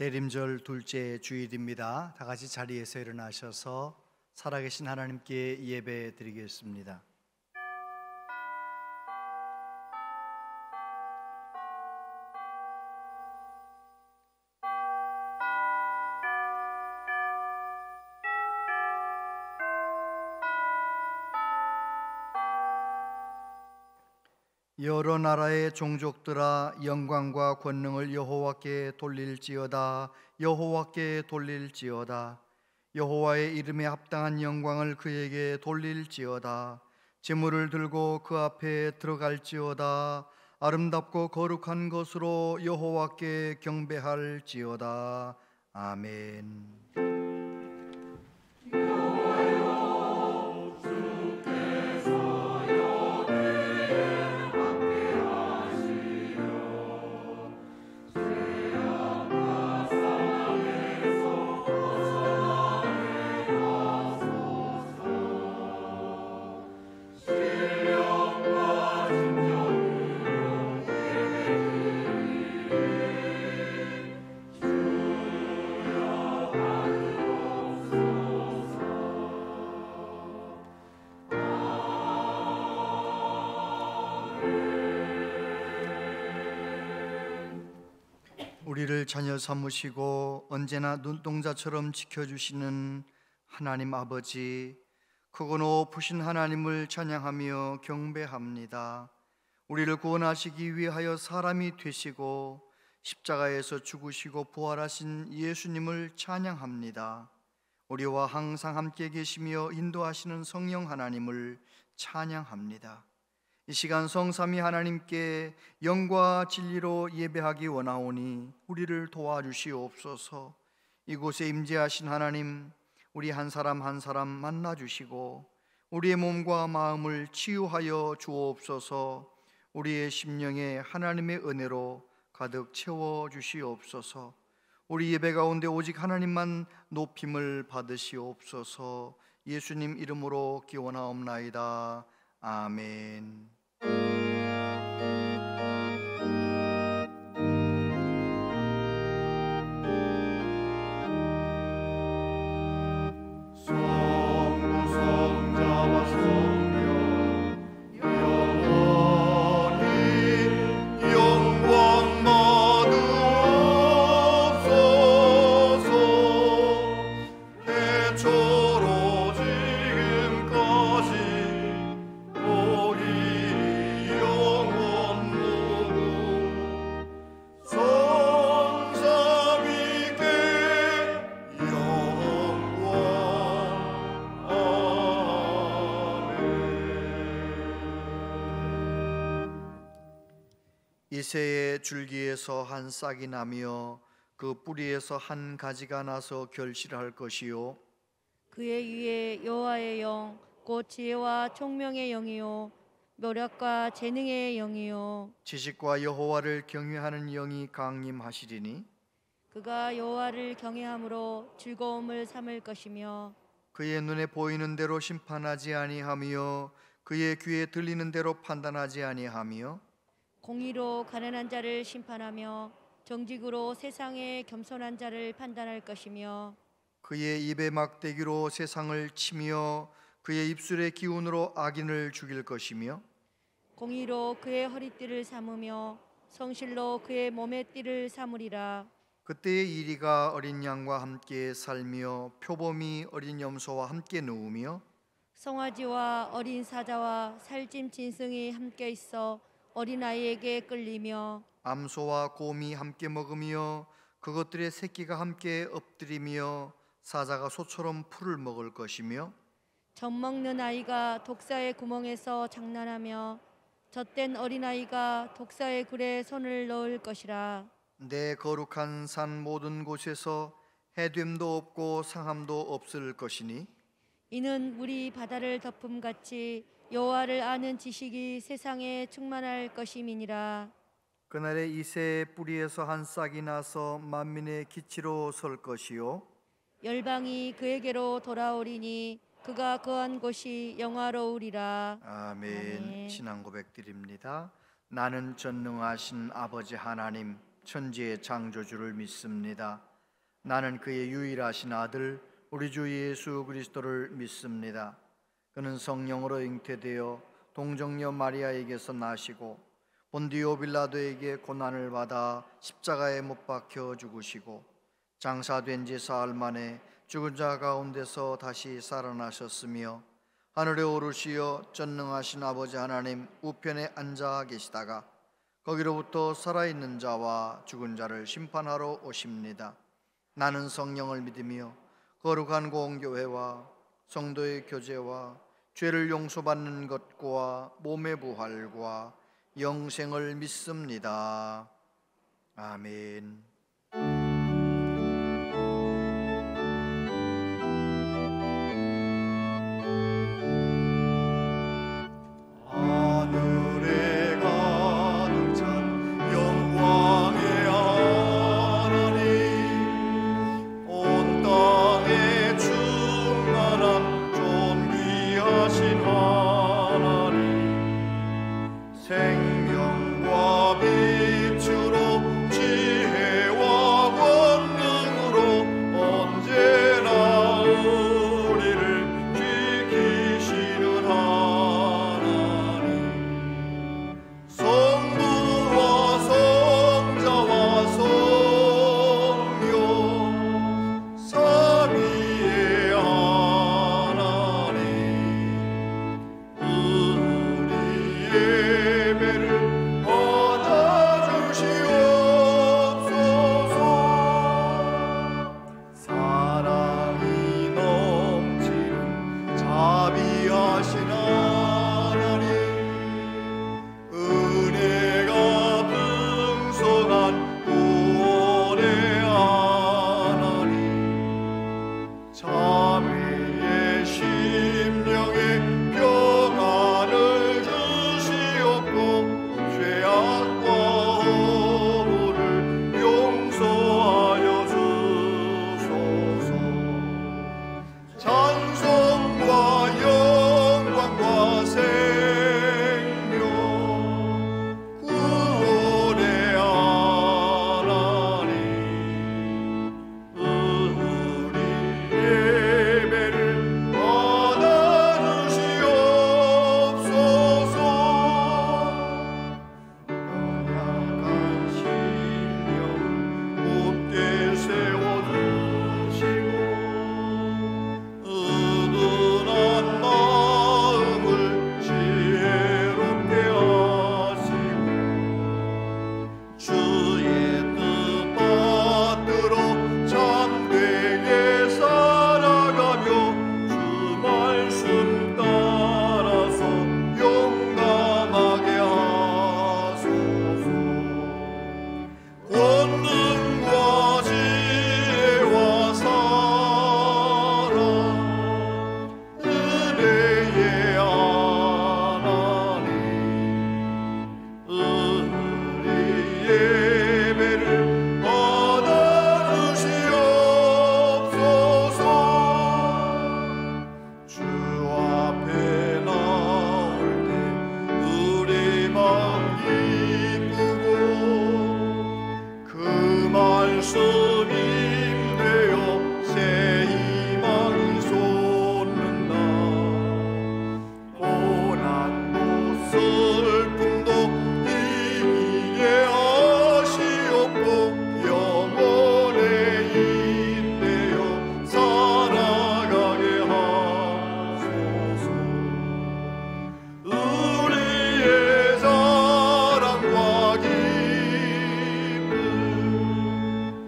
대림절 둘째 주일입니다. 다 같이 자리에서 일어나셔서 살아계신 하나님께 예배 드리겠습니다. 여러 나라의 종족들아, 영광과 권능을 여호와께 돌릴지어다. 여호와께 돌릴지어다. 여호와의 이름에 합당한 영광을 그에게 돌릴지어다. 제물을 들고 그 앞에 들어갈지어다. 아름답고 거룩한 것으로 여호와께 경배할지어다. 아멘. 우리를 자녀 삼으시고 언제나 눈동자처럼 지켜주시는 하나님 아버지, 크고 높으신 하나님을 찬양하며 경배합니다. 우리를 구원하시기 위하여 사람이 되시고 십자가에서 죽으시고 부활하신 예수님을 찬양합니다. 우리와 항상 함께 계시며 인도하시는 성령 하나님을 찬양합니다. 이 시간 성삼위 하나님께 영과 진리로 예배하기 원하오니 우리를 도와주시옵소서. 이곳에 임재하신 하나님, 우리 한 사람 한 사람 만나주시고 우리의 몸과 마음을 치유하여 주옵소서. 우리의 심령에 하나님의 은혜로 가득 채워주시옵소서. 우리 예배 가운데 오직 하나님만 높임을 받으시옵소서. 예수님 이름으로 기원하옵나이다. 아멘. 이새의 줄기에서 한 싹이 나며 그 뿌리에서 한 가지가 나서 결실할 것이요, 그의 위에 여호와의 영 곧 지혜와 총명의 영이요 묘력과 재능의 영이요 지식과 여호와를 경외하는 영이 강림하시리니 그가 여호와를 경외함으로 즐거움을 삼을 것이며 그의 눈에 보이는 대로 심판하지 아니하며 그의 귀에 들리는 대로 판단하지 아니하며 공의로 가난한 자를 심판하며 정직으로 세상의 겸손한 자를 판단할 것이며 그의 입의 막대기로 세상을 치며 그의 입술의 기운으로 악인을 죽일 것이며 공의로 그의 허리띠를 삼으며 성실로 그의 몸의 띠를 삼으리라. 그때의 이리가 어린 양과 함께 살며 표범이 어린 염소와 함께 누우며 송아지와 어린 사자와 살찜 짐승이 함께 있어 어린아이에게 끌리며 암소와 곰이 함께 먹으며 그것들의 새끼가 함께 엎드리며 사자가 소처럼 풀을 먹을 것이며 젖 먹는 아이가 독사의 구멍에서 장난하며 젖된 어린아이가 독사의 굴에 손을 넣을 것이라. 내 거룩한 산 모든 곳에서 해됨도 없고 상함도 없을 것이니 이는 물이 바다를 덮음같이 여호와를 아는 지식이 세상에 충만할 것임이니라. 그날에 이새의 뿌리에서 한 싹이 나서 만민의 기치로 설 것이요 열방이 그에게로 돌아오리니 그가 거한 곳이 영화로우리라. 아멘. 신앙 고백 드립니다. 나는 전능하신 아버지 하나님 천지의 창조주를 믿습니다. 나는 그의 유일하신 아들 우리 주 예수 그리스도를 믿습니다. 그는 성령으로 잉태되어 동정녀 마리아에게서 나시고 본디오 빌라도에게 고난을 받아 십자가에 못 박혀 죽으시고 장사된 지 사흘 만에 죽은 자 가운데서 다시 살아나셨으며 하늘에 오르시어 전능하신 아버지 하나님 우편에 앉아 계시다가 거기로부터 살아있는 자와 죽은 자를 심판하러 오십니다. 나는 성령을 믿으며 거룩한 공교회와 성도의 교제와 죄를 용서받는 것과 몸의 부활과 영생을 믿습니다. 아멘. 하늘에 가득 찬 영광의 하나님, 온 땅에 충만한 존귀하신 하나님, 생명과 빛으로 지혜와 권능으로 언제나 우리를 지키시는 하나님, 성부와 성자와 성령 삼위의 하나님, 우리 예배를 받아주시옵소서. 사랑이 넘치는 자비하신 하나님, 은혜가 풍성한 구원의 하나님, 자매의 심령에 평안을 주시옵고 죄악과 허물을 용서하여 주소서. 찬송과 영광과 생명 구원의 하나님, 우리 예배를 받아주시옵소서. 연약한 심령 굳게 세워주시고 은은한 마음을 지혜롭게 하시고 주의 뜻 받들어 참되게 살아가며 주 말씀 따라서 용감하게 하소서. 권능과 지혜와 사랑 은혜의 하나님, 우리 예배를 받아주시옵소서. 주 앞에 나올 때 우리 마음 기쁘고 그 말씀 힘되어 새 희망이 솟는다. 고난도 슬픔도 이기게 하시옵고 영원에 인내어 살아가게 하소서. 우리의 사랑과 기쁨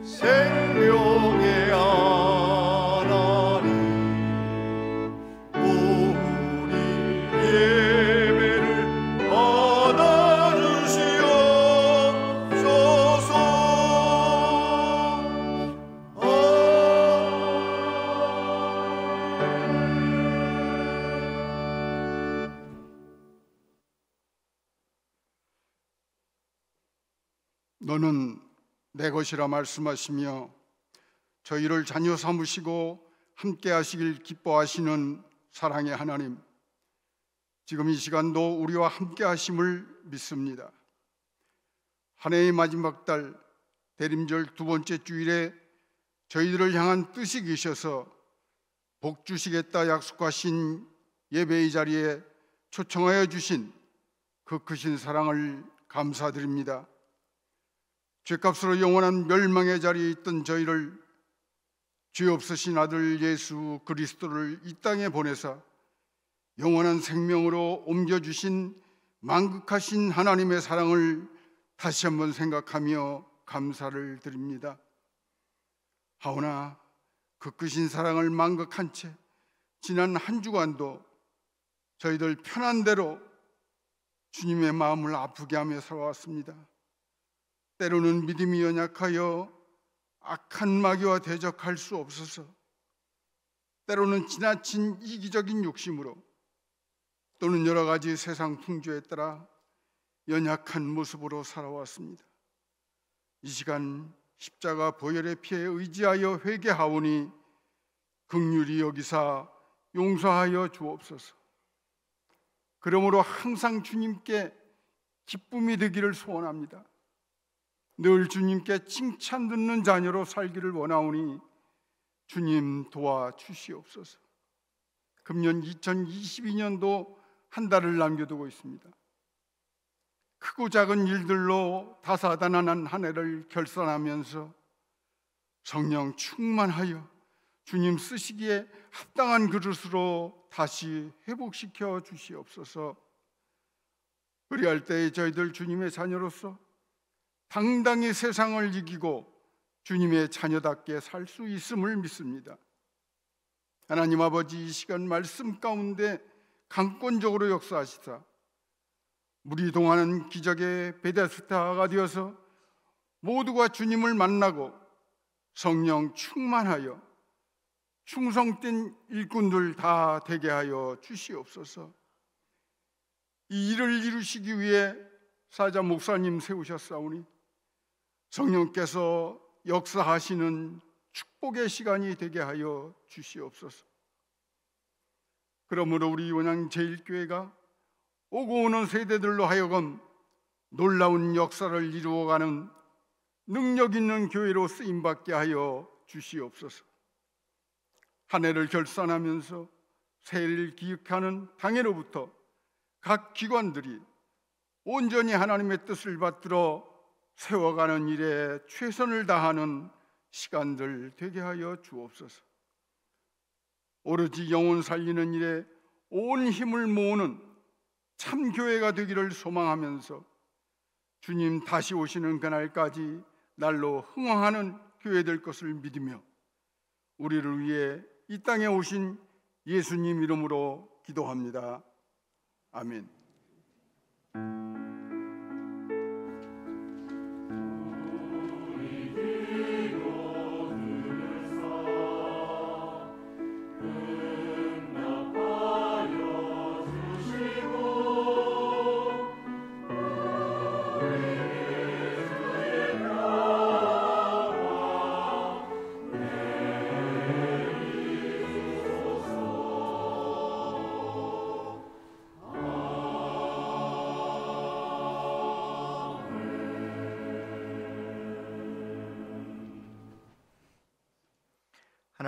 생명의 하나님, 우리 예배를 받아주시옵소서. 너는 내 것이라 말씀하시며 저희를 자녀 삼으시고 함께 하시길 기뻐하시는 사랑의 하나님, 지금 이 시간도 우리와 함께 하심을 믿습니다. 한 해의 마지막 달 대림절 두 번째 주일에 저희들을 향한 뜻이 계셔서 복 주시겠다 약속하신 예배의 자리에 초청하여 주신 그 크신 사랑을 감사드립니다. 죄값으로 영원한 멸망의 자리에 있던 저희를 죄 없으신 아들 예수 그리스도를 이 땅에 보내사 영원한 생명으로 옮겨주신 만극하신 하나님의 사랑을 다시 한번 생각하며 감사를 드립니다. 하오나 그 크신 사랑을 만극한 채 지난 한 주간도 저희들 편한 대로 주님의 마음을 아프게 하며 살아왔습니다. 때로는 믿음이 연약하여 악한 마귀와 대적할 수 없어서, 때로는 지나친 이기적인 욕심으로, 또는 여러 가지 세상 풍조에 따라 연약한 모습으로 살아왔습니다. 이 시간 십자가 보혈의 피에 의지하여 회개하오니 긍휼히 여기사 용서하여 주옵소서. 그러므로 항상 주님께 기쁨이 되기를 소원합니다. 늘 주님께 칭찬 듣는 자녀로 살기를 원하오니 주님 도와주시옵소서. 금년 2022년도 한 달을 남겨두고 있습니다. 크고 작은 일들로 다사다난한 한 해를 결산하면서 성령 충만하여 주님 쓰시기에 합당한 그릇으로 다시 회복시켜 주시옵소서. 그리할 때에 저희들 주님의 자녀로서 당당히 세상을 이기고 주님의 자녀답게 살 수 있음을 믿습니다. 하나님 아버지, 이 시간 말씀 가운데 강권적으로 역사하시사 물이 동하는 기적의 베데스다가 되어서 모두가 주님을 만나고 성령 충만하여 충성된 일꾼들 다 되게 하여 주시옵소서. 이 일을 이루시기 위해 사자 목사님 세우셨사오니 성령께서 역사하시는 축복의 시간이 되게 하여 주시옵소서. 그러므로 우리 원양제일교회가 오고 오는 세대들로 하여금 놀라운 역사를 이루어가는 능력 있는 교회로 쓰임받게 하여 주시옵소서. 한 해를 결산하면서 새해를 기획하는 당해로부터 각 기관들이 온전히 하나님의 뜻을 받들어 세워가는 일에 최선을 다하는 시간들 되게 하여 주옵소서. 오로지 영혼 살리는 일에 온 힘을 모으는 참 교회가 되기를 소망하면서 주님 다시 오시는 그날까지 날로 흥황하는 교회 될 것을 믿으며 우리를 위해 이 땅에 오신 예수님 이름으로 기도합니다. 아멘.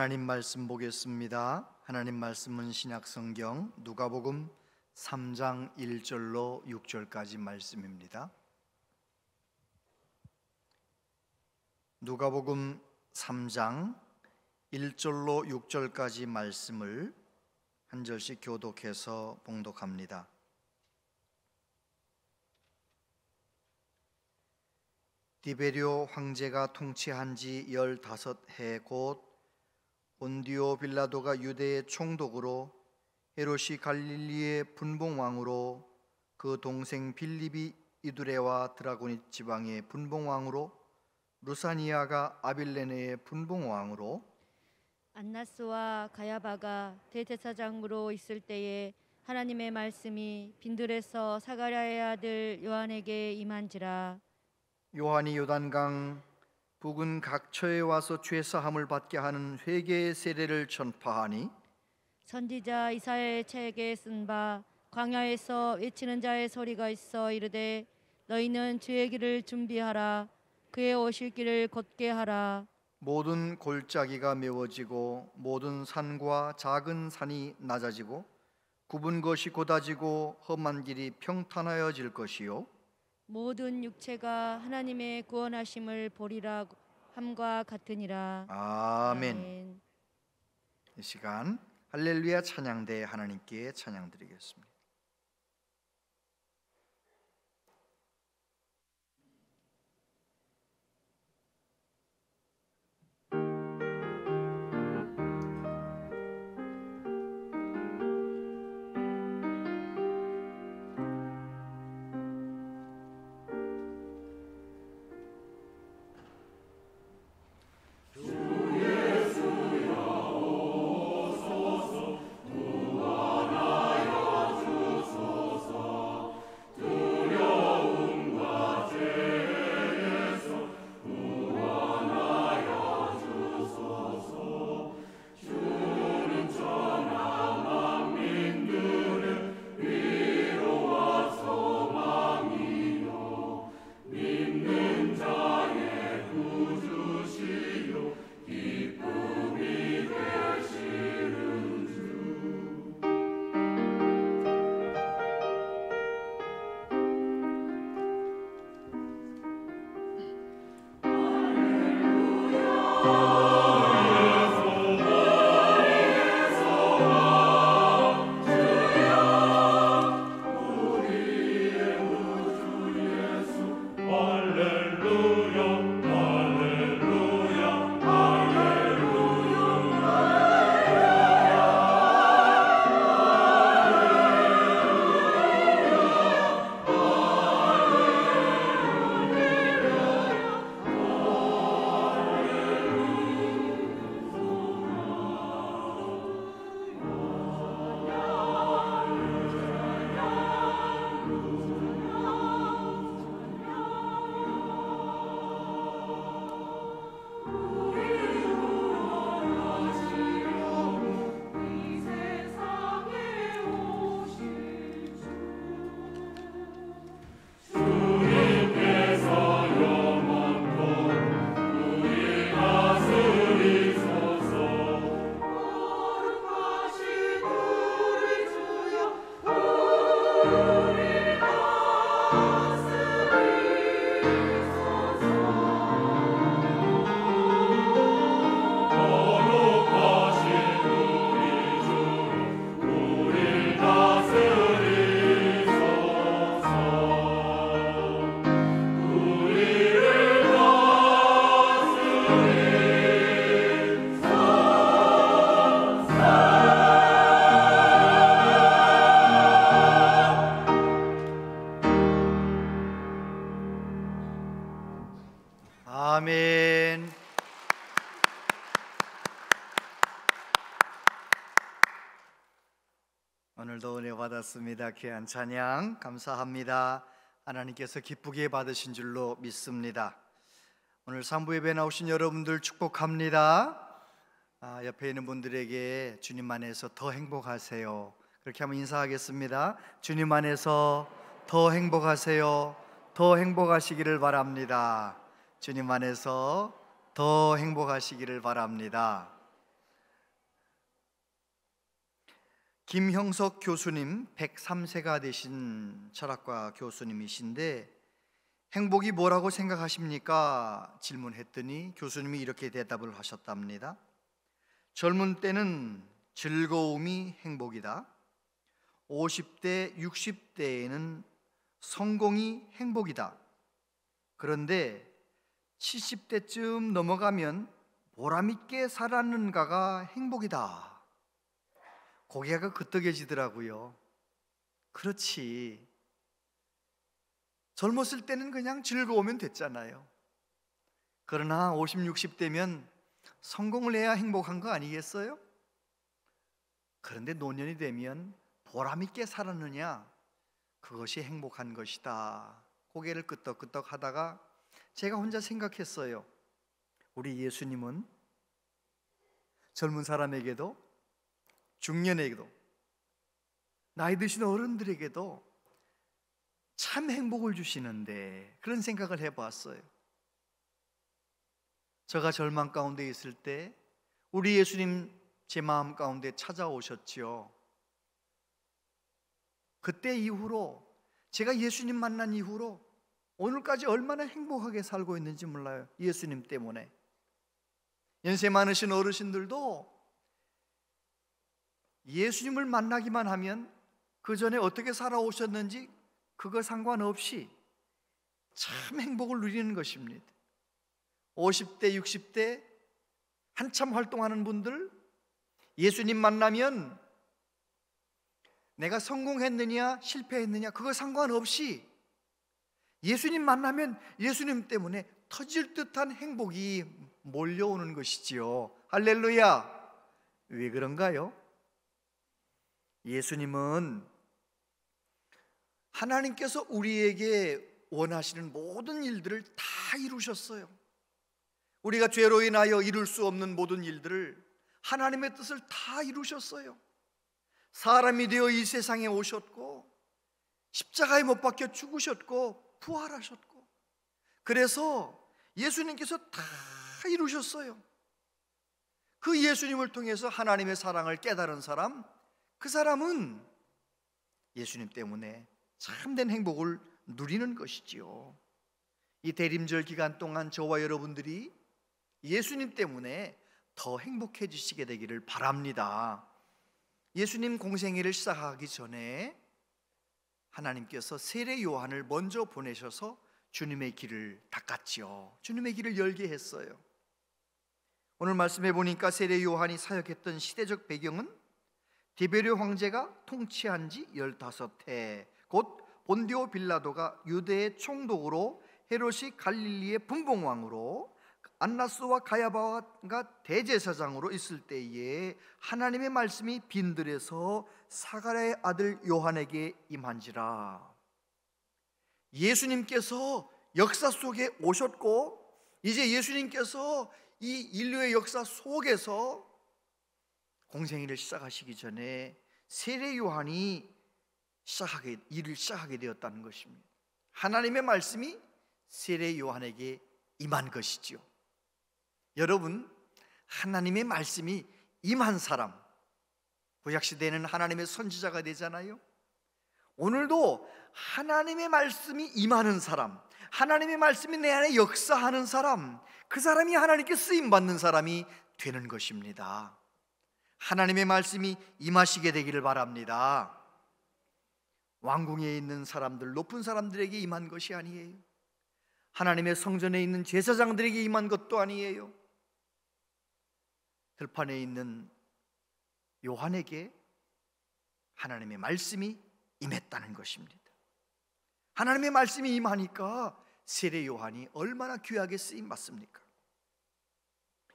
하나님 말씀 보겠습니다. 하나님 말씀은 신약성경 누가복음 3장 1절로 6절까지 말씀입니다. 누가복음 3장 1절로 6절까지 말씀을 한 절씩 교독해서 봉독합니다. 디베리오 황제가 통치한 지 15해 곧 본디오 빌라도가 유대의 총독으로 헤롯이 갈릴리의 분봉왕으로 그 동생 빌립이 이두레와 드라고니 지방의 분봉왕으로 루사니아가 아빌레네의 분봉왕으로 안나스와 가야바가 대제사장으로 있을 때에 하나님의 말씀이 빈들에서 사가랴의 아들 요한에게 임한지라. 요한이 요단강 북은 각처에 와서 죄사함을 받게 하는 회개의 세례를 전파하니 선지자 이사야의 책에 쓴 바 광야에서 외치는 자의 소리가 있어 이르되 너희는 주의 길을 준비하라 그의 오실 길을 곧게 하라. 모든 골짜기가 메워지고 모든 산과 작은 산이 낮아지고 굽은 것이 곧아지고 험한 길이 평탄하여질 것이요 모든 육체가 하나님의 구원하심을 보리라 함과 같으니라. 아멘. 이 시간 할렐루야 찬양대 하나님께 찬양드리겠습니다. 아멘. 오늘도 은혜 받았습니다. 귀한 찬양 감사합니다. 하나님께서 기쁘게 받으신 줄로 믿습니다. 오늘 산부 예배 나오신 여러분들 축복합니다. 옆에 있는 분들에게 주님 안에서 더 행복하세요. 그렇게 한번 인사하겠습니다. 주님 안에서 더 행복하세요. 더 행복하시기를 바랍니다. 주님 안에서 더 행복하시기를 바랍니다. 김형석 교수님 103세가 되신 철학과 교수님이신데 행복이 뭐라고 생각하십니까? 질문했더니 교수님이 이렇게 대답을 하셨답니다. 젊은 때는 즐거움이 행복이다. 50대, 60대에는 성공이 행복이다. 그런데 70대쯤 넘어가면 보람있게 살았는가가 행복이다. 고개가 끄덕여지더라고요. 그렇지. 젊었을 때는 그냥 즐거우면 됐잖아요. 그러나 50, 60대면 성공을 해야 행복한 거 아니겠어요? 그런데 노년이 되면 보람있게 살았느냐? 그것이 행복한 것이다. 고개를 끄덕끄덕 하다가 제가 혼자 생각했어요. 우리 예수님은 젊은 사람에게도 중년에게도 나이 드신 어른들에게도 참 행복을 주시는데 그런 생각을 해보았어요. 제가 절망 가운데 있을 때 우리 예수님 제 마음 가운데 찾아오셨지요. 그때 이후로, 제가 예수님 만난 이후로 오늘까지 얼마나 행복하게 살고 있는지 몰라요. 예수님 때문에. 연세 많으신 어르신들도 예수님을 만나기만 하면 그 전에 어떻게 살아오셨는지 그거 상관없이 참 행복을 누리는 것입니다. 50대, 60대 한참 활동하는 분들, 예수님 만나면 내가 성공했느냐 실패했느냐 그거 상관없이 예수님 만나면 예수님 때문에 터질 듯한 행복이 몰려오는 것이지요. 할렐루야. 왜 그런가요? 예수님은 하나님께서 우리에게 원하시는 모든 일들을 다 이루셨어요. 우리가 죄로 인하여 이룰 수 없는 모든 일들을 하나님의 뜻을 다 이루셨어요. 사람이 되어 이 세상에 오셨고 십자가에 못 박혀 죽으셨고 부활하셨고, 그래서 예수님께서 다 이루셨어요. 그 예수님을 통해서 하나님의 사랑을 깨달은 사람, 그 사람은 예수님 때문에 참된 행복을 누리는 것이지요. 이 대림절 기간 동안 저와 여러분들이 예수님 때문에 더 행복해지시게 되기를 바랍니다. 예수님 공생애를 시작하기 전에 하나님께서 세례 요한을 먼저 보내셔서 주님의 길을 닦았지요. 주님의 길을 열게 했어요. 오늘 말씀해 보니까 세례 요한이 사역했던 시대적 배경은 디베르 황제가 통치한 지 15해, 곧 본디오 빌라도가 유대의 총독으로, 헤롯이 갈릴리의 분봉왕으로, 안나스와 가야바가 대제사장으로 있을 때에 하나님의 말씀이 빈들에서 사가랴의 아들 요한에게 임한지라. 예수님께서 역사 속에 오셨고, 이제 예수님께서 이 인류의 역사 속에서 공생애를 시작하시기 전에 세례 요한이 일을 시작하게 되었다는 것입니다. 하나님의 말씀이 세례 요한에게 임한 것이지요. 여러분, 하나님의 말씀이 임한 사람, 구약시대에는 하나님의 선지자가 되잖아요. 오늘도 하나님의 말씀이 임하는 사람, 하나님의 말씀이 내 안에 역사하는 사람, 그 사람이 하나님께 쓰임받는 사람이 되는 것입니다. 하나님의 말씀이 임하시게 되기를 바랍니다. 왕궁에 있는 사람들, 높은 사람들에게 임한 것이 아니에요. 하나님의 성전에 있는 제사장들에게 임한 것도 아니에요. 들판에 있는 요한에게 하나님의 말씀이 임했다는 것입니다. 하나님의 말씀이 임하니까 세례 요한이 얼마나 귀하게 쓰임 받습니까?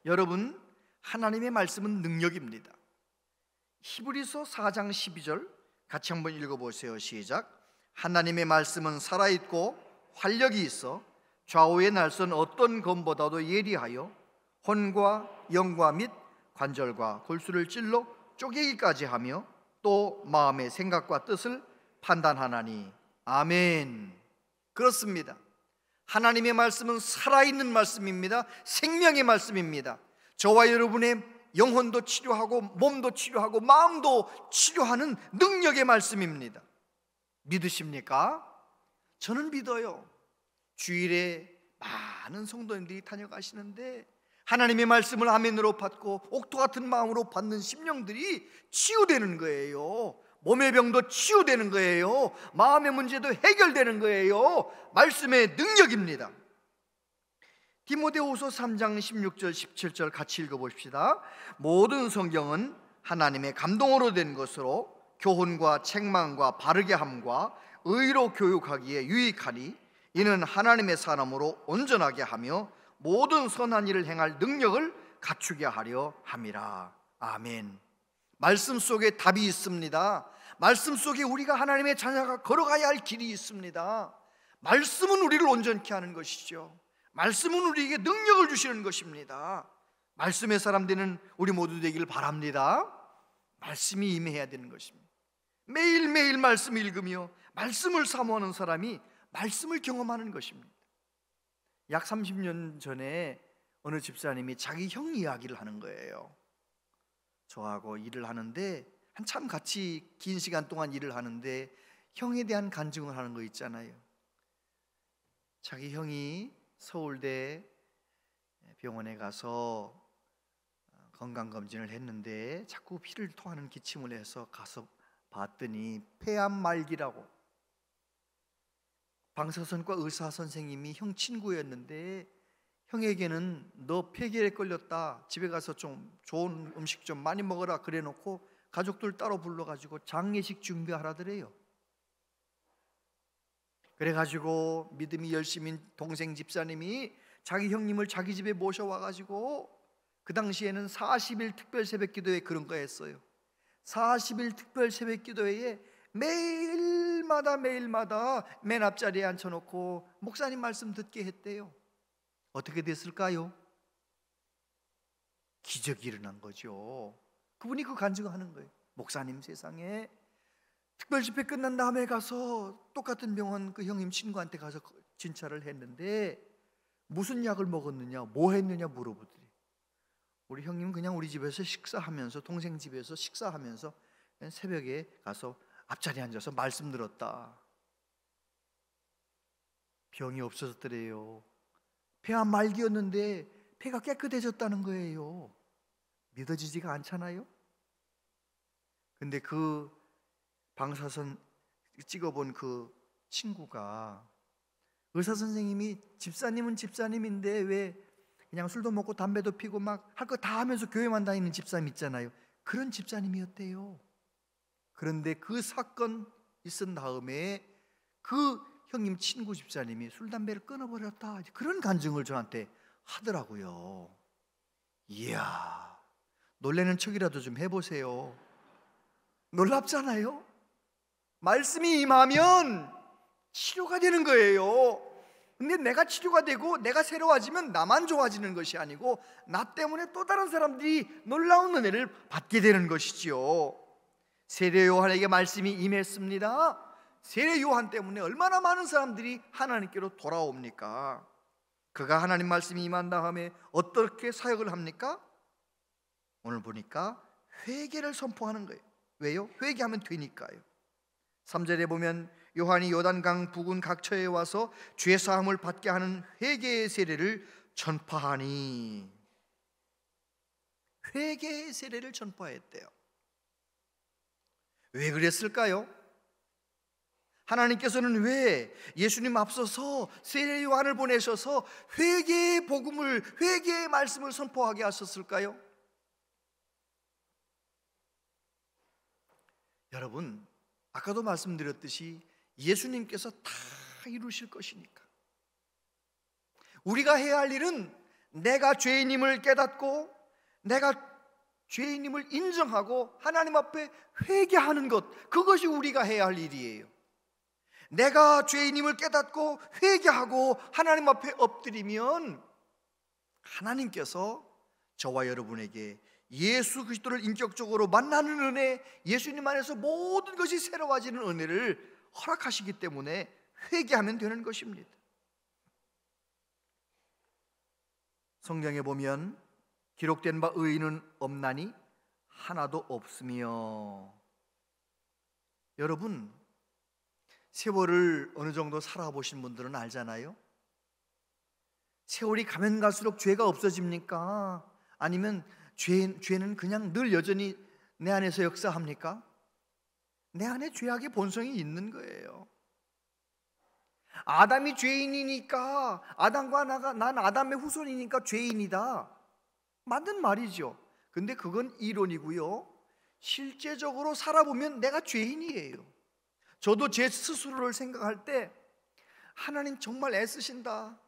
여러분, 하나님의 말씀은 능력입니다. 히브리서 4장 12절 같이 한번 읽어보세요. 시작. 하나님의 말씀은 살아있고 활력이 있어 좌우의 날선 어떤 검보다도 예리하여 혼과 영과 및 관절과 골수를 찔러 쪼개기까지 하며 또 마음의 생각과 뜻을 판단하나니. 아멘. 그렇습니다. 하나님의 말씀은 살아있는 말씀입니다. 생명의 말씀입니다. 저와 여러분의 영혼도 치료하고 몸도 치료하고 마음도 치료하는 능력의 말씀입니다. 믿으십니까? 저는 믿어요. 주일에 많은 성도님들이 다녀가시는데 하나님의 말씀을 아멘으로 받고 옥토 같은 마음으로 받는 심령들이 치유되는 거예요. 몸의 병도 치유되는 거예요. 마음의 문제도 해결되는 거예요. 말씀의 능력입니다. 디모데후서 3장 16절 17절 같이 읽어봅시다. 모든 성경은 하나님의 감동으로 된 것으로 교훈과 책망과 바르게 함과 의로 교육하기에 유익하니 이는 하나님의 사람으로 온전하게 하며 모든 선한 일을 행할 능력을 갖추게 하려 함이라. 아멘. 말씀 속에 답이 있습니다. 말씀 속에 우리가 하나님의 자녀가 걸어가야 할 길이 있습니다. 말씀은 우리를 온전케 하는 것이죠. 말씀은 우리에게 능력을 주시는 것입니다. 말씀의 사람 되는 우리 모두 되기를 바랍니다. 말씀이 임해야 되는 것입니다. 매일매일 말씀 읽으며 말씀을 사모하는 사람이 말씀을 경험하는 것입니다. 약 30년 전에 어느 집사님이 자기 형 이야기를 하는 거예요. 저하고 일을 하는데 한참 같이 긴 시간 동안 일을 하는데 형에 대한 간증을 하는 거 있잖아요. 자기 형이 서울대 병원에 가서 건강검진을 했는데 자꾸 피를 토하는 기침을 해서 가서 봤더니 폐암 말기라고. 방사선과 의사 선생님이 형 친구였는데 형에게는 너 폐결에 걸렸다, 집에 가서 좀 좋은 음식 좀 많이 먹어라 그래 놓고 가족들 따로 불러가지고 장례식 준비하라더래요. 그래가지고 믿음이 열심인 동생 집사님이 자기 형님을 자기 집에 모셔와가지고 그 당시에는 40일 특별 새벽기도회 그런 거 했어요. 40일 특별 새벽기도회에 매일마다 맨 앞자리에 앉혀놓고 목사님 말씀 듣게 했대요. 어떻게 됐을까요? 기적이 일어난 거죠. 그분이 그 간증하는 거예요. 목사님, 세상에 특별 집회 끝난 다음에 가서 똑같은 병원 그 형님 친구한테 가서 진찰을 했는데 무슨 약을 먹었느냐, 뭐 했느냐 물어보더니 우리 형님은 그냥 우리 집에서 식사하면서, 동생 집에서 식사하면서 그냥 새벽에 가서 앞자리에 앉아서 말씀 들었다. 병이 없어졌더래요. 폐암 말기였는데 폐가 깨끗해졌다는 거예요. 믿어지지가 않잖아요. 근데 그 방사선 찍어본 그 친구가 의사 선생님이 집사님은 집사님인데 왜 그냥 술도 먹고 담배도 피고 막 할 거 다 하면서 교회만 다니는 집사님 있잖아요. 그런 집사님이었대요. 그런데 그 사건 있은 다음에 그 형님 친구 집사님이 술 담배를 끊어버렸다, 그런 간증을 저한테 하더라고요. 이야, 놀라는 척이라도 좀 해보세요. 놀랍잖아요. 말씀이 임하면 치료가 되는 거예요. 근데 내가 치료가 되고 내가 새로워지면 나만 좋아지는 것이 아니고 나 때문에 또 다른 사람들이 놀라운 은혜를 받게 되는 것이지요. 세례 요한에게 말씀이 임했습니다. 세례 요한 때문에 얼마나 많은 사람들이 하나님께로 돌아옵니까? 그가 하나님 말씀이 임한 다음에 어떻게 사역을 합니까? 오늘 보니까 회개를 선포하는 거예요. 왜요? 회개하면 되니까요. 3절에 보면 요한이 요단강 부근 각처에 와서 죄사함을 받게 하는 회개의 세례를 전파하니, 회개의 세례를 전파했대요. 왜 그랬을까요? 하나님께서는 왜 예수님 앞서서 세례 요한을 보내셔서 회개의 복음을, 회개의 말씀을 선포하게 하셨을까요? 여러분, 아까도 말씀드렸듯이 예수님께서 다 이루실 것이니까 우리가 해야 할 일은 내가 죄인임을 깨닫고 내가 죄인임을 인정하고 하나님 앞에 회개하는 것, 그것이 우리가 해야 할 일이에요. 내가 죄인임을 깨닫고 회개하고 하나님 앞에 엎드리면 하나님께서 저와 여러분에게 예수 그리스도를 인격적으로 만나는 은혜, 예수님 안에서 모든 것이 새로워지는 은혜를 허락하시기 때문에 회개하면 되는 것입니다. 성경에 보면 기록된 바 의인은 없나니 하나도 없으며, 여러분 세월을 어느 정도 살아보신 분들은 알잖아요. 세월이 가면 갈수록 죄가 없어집니까? 아니면 죄는 그냥 늘 여전히 내 안에서 역사합니까? 내 안에 죄악의 본성이 있는 거예요. 아담이 죄인이니까, 아담과 난 아담의 후손이니까 죄인이다, 맞는 말이죠. 근데 그건 이론이고요. 실제적으로 살아보면 내가 죄인이에요. 저도 제 스스로를 생각할 때 하나님 정말 애쓰신다,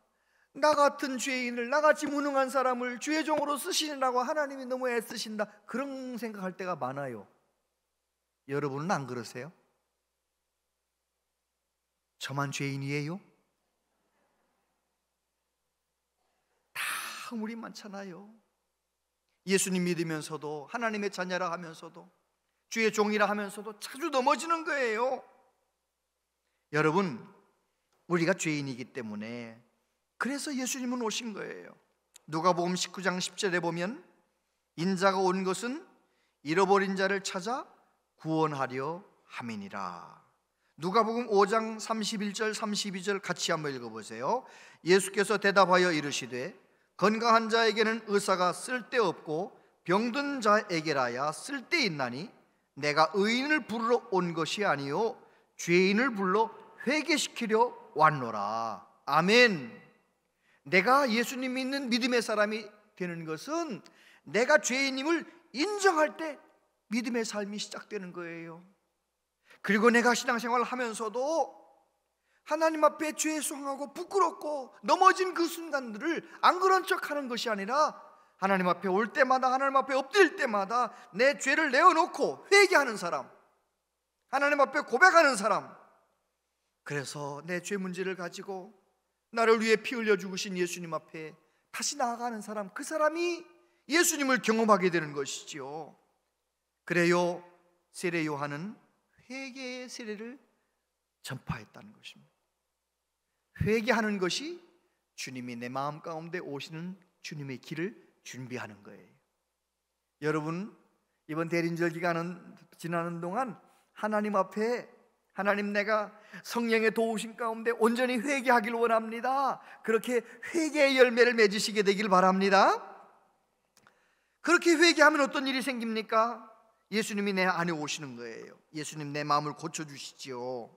나 같은 죄인을, 나같이 무능한 사람을 주의 종으로 쓰시느라고 하나님이 너무 애쓰신다, 그런 생각할 때가 많아요. 여러분은 안 그러세요? 저만 죄인이에요? 다 우리 많잖아요. 예수님 믿으면서도, 하나님의 자녀라 하면서도, 주의 종이라 하면서도 자주 넘어지는 거예요. 여러분, 우리가 죄인이기 때문에 그래서 예수님은 오신 거예요. 누가복음 19장 10절에 보면 인자가 온 것은 잃어버린 자를 찾아 구원하려 함이니라. 누가복음 5장 31절 32절 같이 한번 읽어보세요. 예수께서 대답하여 이르시되 건강한 자에게는 의사가 쓸데없고 병든 자에게라야 쓸데있나니 내가 의인을 부르러 온 것이 아니요 죄인을 불러 회개시키려 왔노라. 아멘. 내가 예수님 믿는 믿음의 사람이 되는 것은 내가 죄인임을 인정할 때 믿음의 삶이 시작되는 거예요. 그리고 내가 신앙생활을 하면서도 하나님 앞에 죄송하고 부끄럽고 넘어진 그 순간들을 안 그런 척하는 것이 아니라 하나님 앞에 올 때마다, 하나님 앞에 엎드릴 때마다 내 죄를 내어놓고 회개하는 사람, 하나님 앞에 고백하는 사람, 그래서 내 죄 문제를 가지고 나를 위해 피 흘려 죽으신 예수님 앞에 다시 나아가는 사람, 그 사람이 예수님을 경험하게 되는 것이지요. 그래요, 세례 요한은 회개의 세례를 전파했다는 것입니다. 회개하는 것이 주님이 내 마음 가운데 오시는 주님의 길을 준비하는 거예요. 여러분, 이번 대린절 기간은 지나는 동안 하나님 앞에 하나님, 내가 성령의 도우심 가운데 온전히 회개하길 원합니다. 그렇게 회개의 열매를 맺으시게 되길 바랍니다. 그렇게 회개하면 어떤 일이 생깁니까? 예수님이 내 안에 오시는 거예요. 예수님 내 마음을 고쳐주시지요.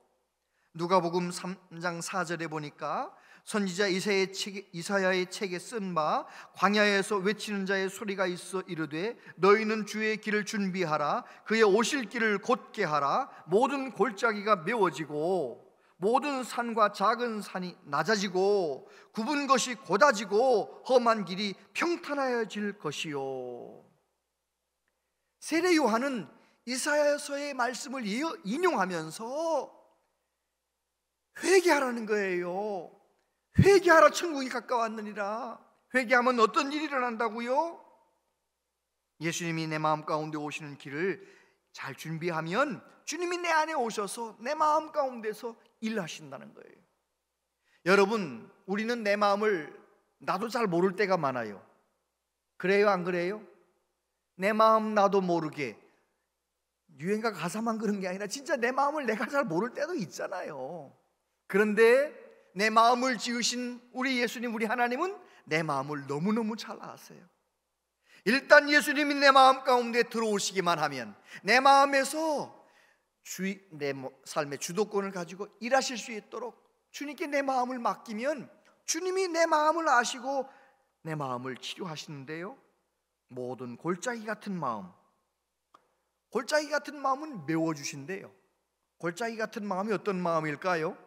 누가복음 3장 4절에 보니까 선지자 이사야의 책에 쓴 바 광야에서 외치는 자의 소리가 있어 이르되 너희는 주의 길을 준비하라. 그의 오실 길을 곧게 하라. 모든 골짜기가 메워지고 모든 산과 작은 산이 낮아지고 굽은 것이 곧아지고 험한 길이 평탄하여질 것이요. 세례 요한은 이사야서의 말씀을 인용하면서 회개하라는 거예요. 회개하라, 천국이 가까웠느니라. 회개하면 어떤 일이 일어난다고요? 예수님이 내 마음 가운데 오시는 길을 잘 준비하면 주님이 내 안에 오셔서 내 마음 가운데서 일하신다는 거예요. 여러분, 우리는 내 마음을 나도 잘 모를 때가 많아요. 그래요, 안 그래요? 내 마음 나도 모르게, 유행가 가사만 그런 게 아니라 진짜 내 마음을 내가 잘 모를 때도 있잖아요. 그런데 내 마음을 지으신 우리 예수님, 우리 하나님은 내 마음을 너무너무 잘 아세요. 일단 예수님이 내 마음 가운데 들어오시기만 하면 내 마음에서 내 삶의 주도권을 가지고 일하실 수 있도록 주님께 내 마음을 맡기면 주님이 내 마음을 아시고 내 마음을 치료하시는데요, 모든 골짜기 같은 마음, 골짜기 같은 마음은 메워주신대요. 골짜기 같은 마음이 어떤 마음일까요?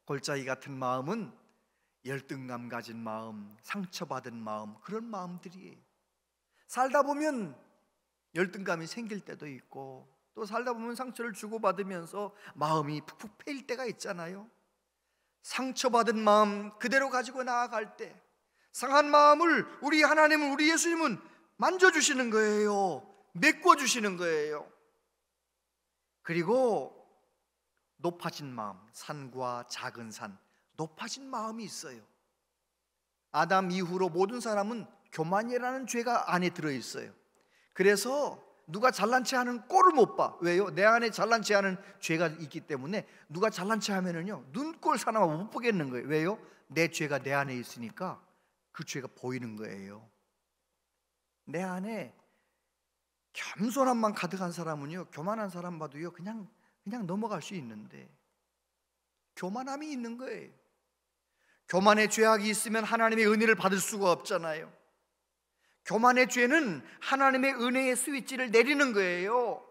골짜기 같은 마음은 열등감 가진 마음, 상처받은 마음, 그런 마음들이에요. 살다 보면 열등감이 생길 때도 있고 또 살다 보면 상처를 주고받으면서 마음이 푹푹 패일 때가 있잖아요. 상처받은 마음 그대로 가지고 나아갈 때 상한 마음을 우리 하나님은, 우리 예수님은 만져주시는 거예요. 메꿔주시는 거예요. 그리고 높아진 마음, 산과 작은 산, 높아진 마음이 있어요. 아담 이후로 모든 사람은 교만이라는 죄가 안에 들어있어요. 그래서 누가 잘난 체 하는 꼴을 못 봐. 왜요? 내 안에 잘난 체 하는 죄가 있기 때문에 누가 잘난 체 하면은요, 눈꼴 사나마 못 보겠는 거예요. 왜요? 내 죄가 내 안에 있으니까 그 죄가 보이는 거예요. 내 안에 겸손함만 가득한 사람은요, 교만한 사람 봐도요 그냥 넘어갈 수 있는데 교만함이 있는 거예요. 교만의 죄악이 있으면 하나님의 은혜를 받을 수가 없잖아요. 교만의 죄는 하나님의 은혜의 스위치를 내리는 거예요.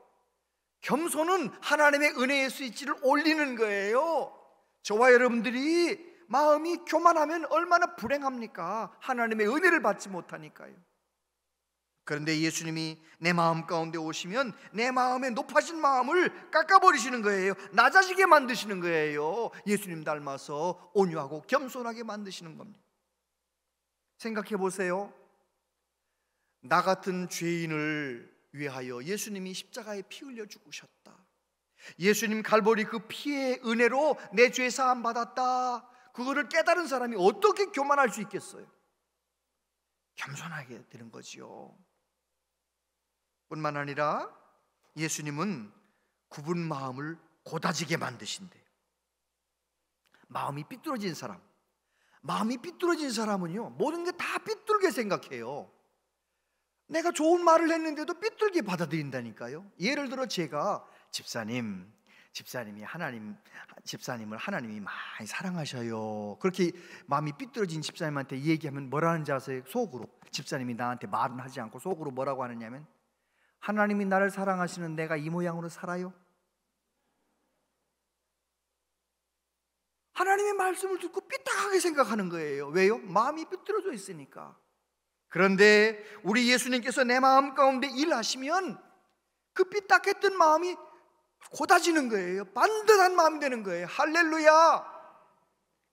겸손은 하나님의 은혜의 스위치를 올리는 거예요. 저와 여러분들이 마음이 교만하면 얼마나 불행합니까? 하나님의 은혜를 받지 못하니까요. 그런데 예수님이 내 마음 가운데 오시면 내 마음의 높아진 마음을 깎아버리시는 거예요. 낮아지게 만드시는 거예요. 예수님 닮아서 온유하고 겸손하게 만드시는 겁니다. 생각해 보세요. 나 같은 죄인을 위하여 예수님이 십자가에 피 흘려 죽으셨다. 예수님 갈보리 그 피의 은혜로 내 죄 사함 받았다. 그거를 깨달은 사람이 어떻게 교만할 수 있겠어요? 겸손하게 되는 거지요. 뿐만 아니라 예수님은 굽은 마음을 고다지게 만드신대. 마음이 삐뚤어진 사람은요, 모든 게 다 삐뚤게 생각해요. 내가 좋은 말을 했는데도 삐뚤게 받아들인다니까요. 예를 들어 제가 집사님을 하나님이 많이 사랑하셔요, 그렇게 마음이 삐뚤어진 집사님한테 얘기하면 뭐라는지 아세요? 속으로, 집사님이 나한테 말은 하지 않고 속으로 뭐라고 하느냐면, 하나님이 나를 사랑하시는 내가 이 모양으로 살아요? 하나님의 말씀을 듣고 삐딱하게 생각하는 거예요. 왜요? 마음이 삐뚤어져 있으니까. 그런데 우리 예수님께서 내 마음 가운데 일하시면 그 삐딱했던 마음이 고다지는 거예요. 반듯한 마음이 되는 거예요. 할렐루야.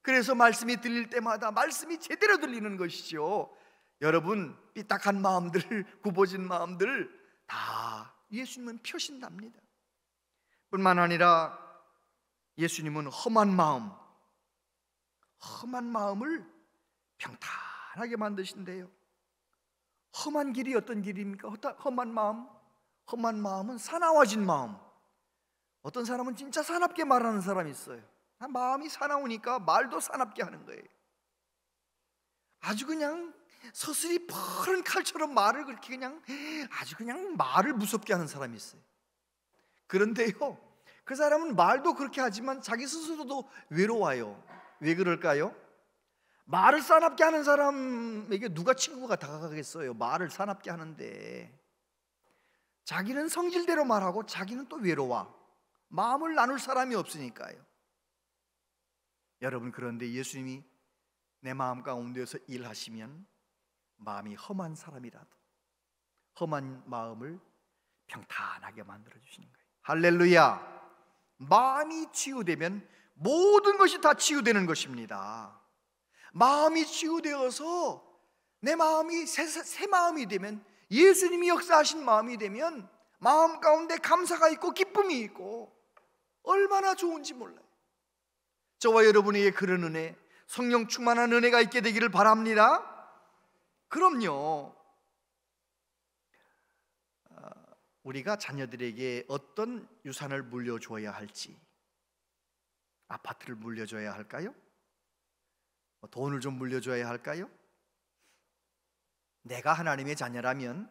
그래서 말씀이 들릴 때마다 말씀이 제대로 들리는 것이죠. 여러분, 삐딱한 마음들, 굽어진 마음들 다 예수님은 펴신답니다. 뿐만 아니라 예수님은 험한 마음을 평탄하게 만드신대요. 험한 길이 어떤 길입니까? 험한 마음은 사나워진 마음. 어떤 사람은 진짜 사납게 말하는 사람이 있어요. 마음이 사나우니까 말도 사납게 하는 거예요. 아주 그냥 서슬이 푸른 칼처럼 말을 그렇게 아주 그냥 말을 무섭게 하는 사람이 있어요. 그런데요, 그 사람은 말도 그렇게 하지만 자기 스스로도 외로워요. 왜 그럴까요? 말을 사납게 하는 사람에게 누가 친구가 다가가겠어요? 말을 사납게 하는데 자기는 성질대로 말하고 자기는 또 외로워. 마음을 나눌 사람이 없으니까요. 여러분, 그런데 예수님이 내 마음 가운데서 일하시면 마음이 험한 사람이라도 험한 마음을 평탄하게 만들어 주시는 거예요. 할렐루야. 마음이 치유되면 모든 것이 다 치유되는 것입니다. 마음이 치유되어서 내 마음이 새 마음이 되면, 예수님이 역사하신 마음이 되면 마음 가운데 감사가 있고 기쁨이 있고 얼마나 좋은지 몰라요. 저와 여러분에게 그런 은혜, 성령 충만한 은혜가 있게 되기를 바랍니다. 그럼요. 우리가 자녀들에게 어떤 유산을 물려줘야 할지, 아파트를 물려줘야 할까요? 돈을 좀 물려줘야 할까요? 내가 하나님의 자녀라면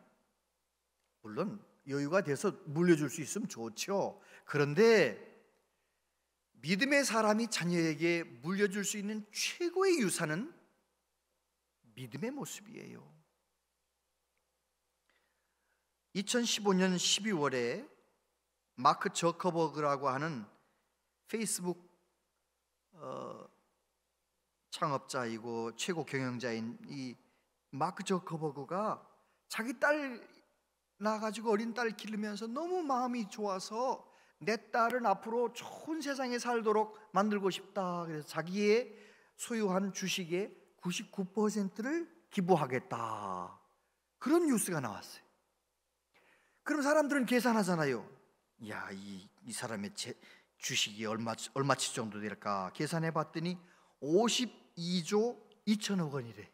물론 여유가 돼서 물려줄 수 있으면 좋죠. 그런데 믿음의 사람이 자녀에게 물려줄 수 있는 최고의 유산은 믿음의 모습이에요. 2015년 12월에 마크 저커버그라고 하는 페이스북 창업자이고 최고 경영자인 이 마크 저커버그가 자기 딸 낳아가지고 어린 딸 기르면서 너무 마음이 좋아서 내 딸은 앞으로 좋은 세상에 살도록 만들고 싶다. 그래서 자기의 소유한 주식의 99%를 기부하겠다. 그런 뉴스가 나왔어요. 그럼 사람들은 계산하잖아요. 야, 이 사람의 주식이 얼마치 정도 될까? 계산해 봤더니 52조 2천억 원이래.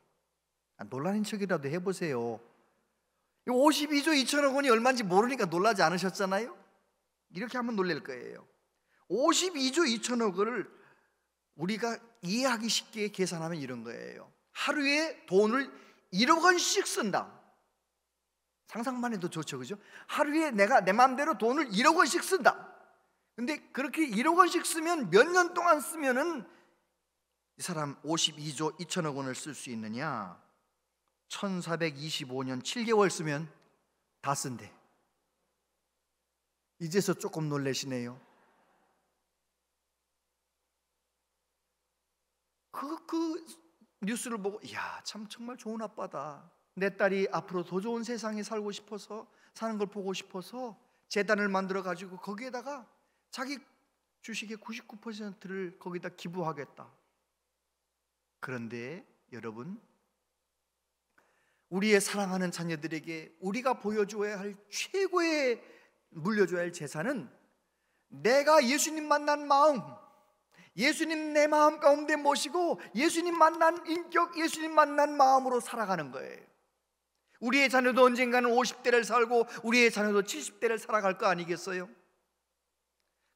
놀라는 척이라도 해보세요. 52조 2천억 원이 얼마인지 모르니까 놀라지 않으셨잖아요? 이렇게 하면 놀랄 거예요. 52조 2천억 원을 우리가 이해하기 쉽게 계산하면 이런 거예요. 하루에 돈을 1억 원씩 쓴다. 상상만 해도 좋죠, 그죠? 하루에 내가 내 마음대로 돈을 1억 원씩 쓴다. 근데 그렇게 1억 원씩 쓰면 몇 년 동안 쓰면은 이 사람 52조 2천억 원을 쓸 수 있느냐? 1425년 7개월 쓰면 다 쓴대. 이제서 조금 놀라시네요. 그 뉴스를 보고, 이야, 참 정말 좋은 아빠다. 내 딸이 앞으로 더 좋은 세상에 살고 싶어서, 사는 걸 보고 싶어서 재단을 만들어 가지고 거기에다가 자기 주식의 99%를 거기다 기부하겠다. 그런데 여러분, 우리의 사랑하는 자녀들에게 우리가 보여줘야 할 최고의 물려줘야 할 재산은 내가 예수님 만난 마음, 예수님 내 마음 가운데 모시고 예수님 만난 인격, 예수님 만난 마음으로 살아가는 거예요. 우리의 자녀도 언젠가는 50대를 살고 우리의 자녀도 70대를 살아갈 거 아니겠어요?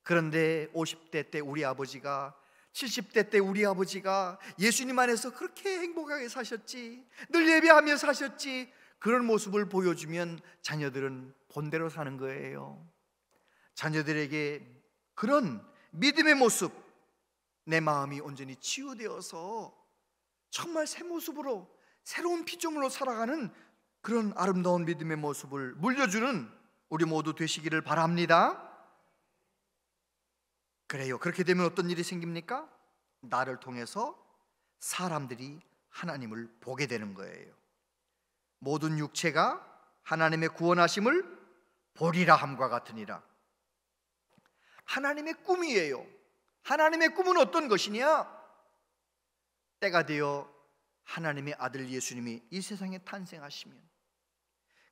그런데 50대 때 우리 아버지가, 70대 때 우리 아버지가 예수님 안에서 그렇게 행복하게 사셨지, 늘 예배하며 사셨지, 그런 모습을 보여주면 자녀들은 본대로 사는 거예요. 자녀들에게 그런 믿음의 모습, 내 마음이 온전히 치유되어서 정말 새 모습으로, 새로운 피조물로 살아가는 그런 아름다운 믿음의 모습을 물려주는 우리 모두 되시기를 바랍니다. 그래요. 그렇게 되면 어떤 일이 생깁니까? 나를 통해서 사람들이 하나님을 보게 되는 거예요. 모든 육체가 하나님의 구원하심을 보리라 함과 같으니라. 하나님의 꿈이에요. 하나님의 꿈은 어떤 것이냐? 때가 되어 하나님의 아들 예수님이 이 세상에 탄생하시면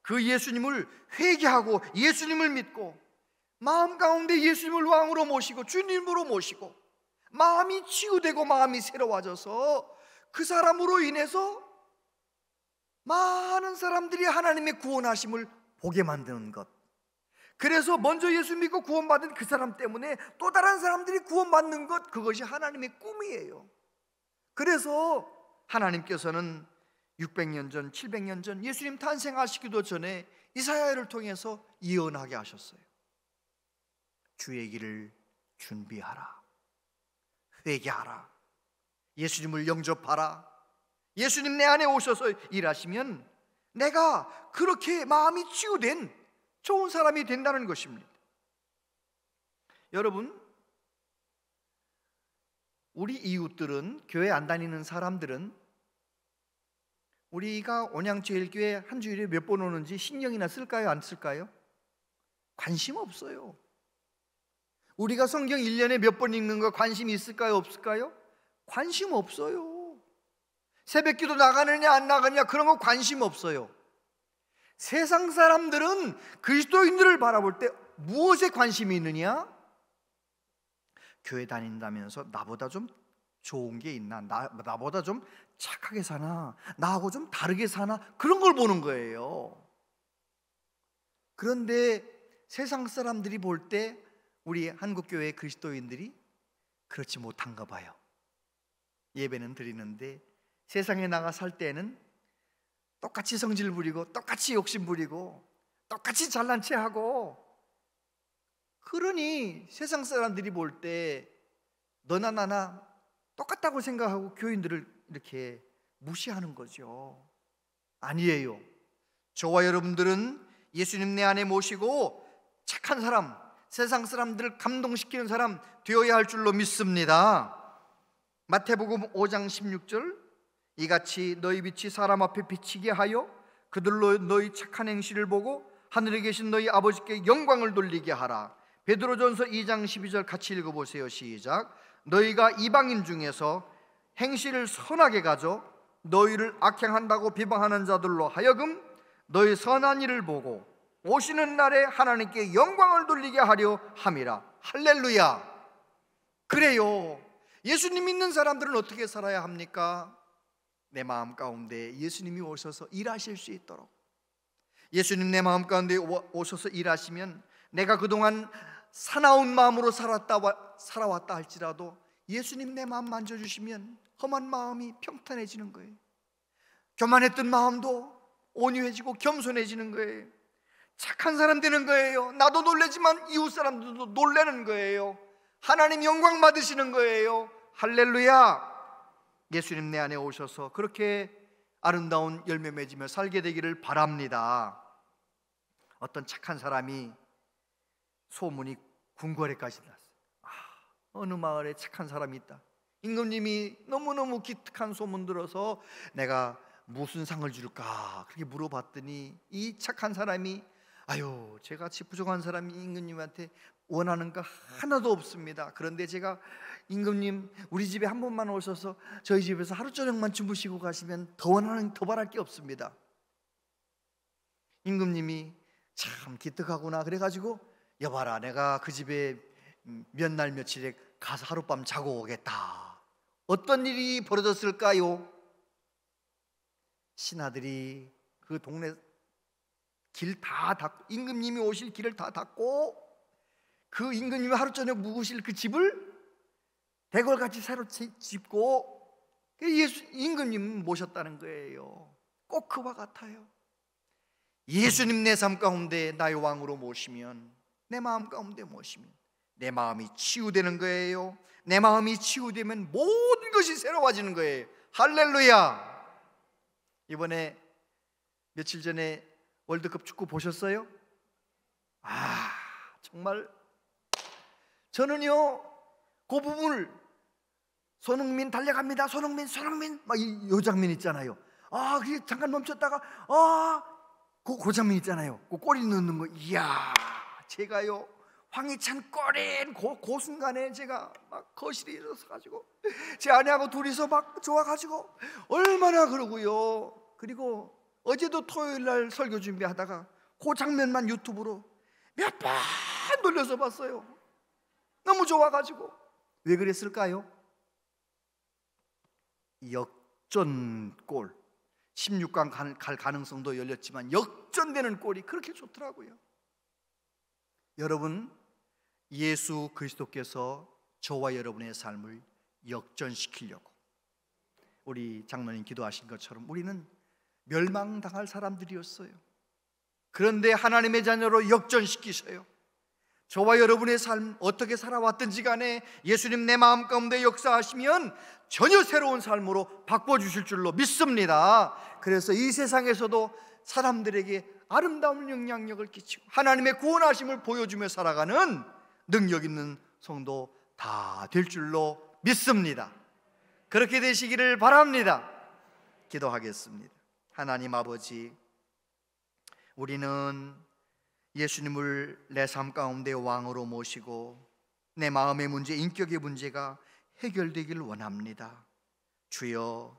그 예수님을 회개하고 예수님을 믿고 마음 가운데 예수님을 왕으로 모시고 주님으로 모시고 마음이 치유되고 마음이 새로워져서 그 사람으로 인해서 많은 사람들이 하나님의 구원하심을 보게 만드는 것. 그래서 먼저 예수 믿고 구원받은 그 사람 때문에 또 다른 사람들이 구원받는 것, 그것이 하나님의 꿈이에요. 그래서 하나님께서는 600년 전, 700년 전 예수님 탄생하시기도 전에 이사야를 통해서 예언하게 하셨어요. 주의 길을 준비하라, 회개하라, 예수님을 영접하라. 예수님 내 안에 오셔서 일하시면 내가 그렇게 마음이 치유된 좋은 사람이 된다는 것입니다. 여러분, 우리 이웃들은, 교회 안 다니는 사람들은 우리가 온양제일교회 한 주일에 몇 번 오는지 신경이나 쓸까요? 안 쓸까요? 관심 없어요. 우리가 성경 1년에 몇 번 읽는 거 관심 있을까요? 없을까요? 관심 없어요. 새벽기도 나가느냐 안 나가느냐 그런 거 관심 없어요. 세상 사람들은 그리스도인들을 바라볼 때 무엇에 관심이 있느냐? 교회 다닌다면서 나보다 좀 좋은 게 있나? 나보다 좀 착하게 사나? 나하고 좀 다르게 사나? 그런 걸 보는 거예요. 그런데 세상 사람들이 볼 때 우리 한국교회 그리스도인들이 그렇지 못한가 봐요. 예배는 드리는데 세상에 나가 살 때는 똑같이 성질 부리고 똑같이 욕심 부리고 똑같이 잘난 체 하고, 그러니 세상 사람들이 볼 때 너나 나나 똑같다고 생각하고 교인들을 이렇게 무시하는 거죠. 아니에요. 저와 여러분들은 예수님 내 안에 모시고 착한 사람, 세상 사람들을 감동시키는 사람 되어야 할 줄로 믿습니다. 마태복음 5장 16절, 이같이 너희 빛이 사람 앞에 비치게 하여 그들로 너희 착한 행실을 보고 하늘에 계신 너희 아버지께 영광을 돌리게 하라. 베드로전서 2장 12절 같이 읽어보세요. 시작. 너희가 이방인 중에서 행실을 선하게 가져 너희를 악행한다고 비방하는 자들로 하여금 너희 선한 일을 보고 오시는 날에 하나님께 영광을 돌리게 하려 함이라. 할렐루야. 그래요. 예수님 믿는 사람들은 어떻게 살아야 합니까? 내 마음 가운데 예수님이 오셔서 일하실 수 있도록, 예수님 내 마음 가운데 오셔서 일하시면 내가 그동안 사나운 마음으로 살아왔다 할지라도 예수님 내 마음 만져주시면 험한 마음이 평탄해지는 거예요. 교만했던 마음도 온유해지고 겸손해지는 거예요. 착한 사람 되는 거예요. 나도 놀라지만 이웃 사람들도 놀라는 거예요. 하나님 영광 받으시는 거예요. 할렐루야. 예수님 내 안에 오셔서 그렇게 아름다운 열매 맺으며 살게 되기를 바랍니다. 어떤 착한 사람이 소문이 궁궐에까지 났어요. 어느 마을에 착한 사람이 있다. 임금님이 너무너무 기특한 소문 들어서 내가 무슨 상을 줄까 그렇게 물어봤더니 이 착한 사람이, 아유, 제같이 부족한 사람이 임금님한테 원하는 거 하나도 없습니다. 그런데 제가 임금님 우리 집에 한 번만 오셔서 저희 집에서 하루 저녁만 주무시고 가시면 더 바랄 게 없습니다. 임금님이 참 기특하구나 그래가지고, 여봐라, 내가 그 집에 몇 날 며칠에 가서 하룻밤 자고 오겠다. 어떤 일이 벌어졌을까요? 신하들이 그 동네 길 다 닫고, 임금님이 오실 길을 다 닫고, 그 임금님이 하루 저녁 묵으실 그 집을 대궐같이 새로 짓고 임금님 모셨다는 거예요. 꼭 그와 같아요. 예수님 내 삶 가운데 나의 왕으로 모시면, 내 마음 가운데 모시면 내 마음이 치유되는 거예요. 내 마음이 치유되면 모든 것이 새로워지는 거예요. 할렐루야. 이번에 며칠 전에 월드컵 축구 보셨어요? 정말 저는요, 그 부분을 손흥민 달려갑니다, 손흥민 막 이 장면 있잖아요. 그게 잠깐 멈췄다가 그 장면 있잖아요. 그 골이 넣는 거. 이야, 제가요 황희찬 골인 그 순간에 제가 막 거실에 일어서 가지고 제 아내하고 둘이서 막 좋아가지고 얼마나 그러고요. 그리고 어제도 토요일 날 설교 준비하다가 그 장면만 유튜브로 몇 번 돌려서 봤어요. 너무 좋아가지고. 왜 그랬을까요? 역전골, 16강 갈 가능성도 열렸지만 역전되는 골이 그렇게 좋더라고요. 여러분, 예수 그리스도께서 저와 여러분의 삶을 역전시키려고 우리 장로님 기도하신 것처럼 우리는 멸망당할 사람들이었어요. 그런데 하나님의 자녀로 역전시키셔요. 저와 여러분의 삶 어떻게 살아왔든지 간에 예수님 내 마음 가운데 역사하시면 전혀 새로운 삶으로 바꿔주실 줄로 믿습니다. 그래서 이 세상에서도 사람들에게 아름다운 영향력을 끼치고 하나님의 구원하심을 보여주며 살아가는 능력 있는 성도 다 될 줄로 믿습니다. 그렇게 되시기를 바랍니다. 기도하겠습니다. 하나님 아버지, 우리는 예수님을 내 삶 가운데 왕으로 모시고 내 마음의 문제, 인격의 문제가 해결되길 원합니다. 주여,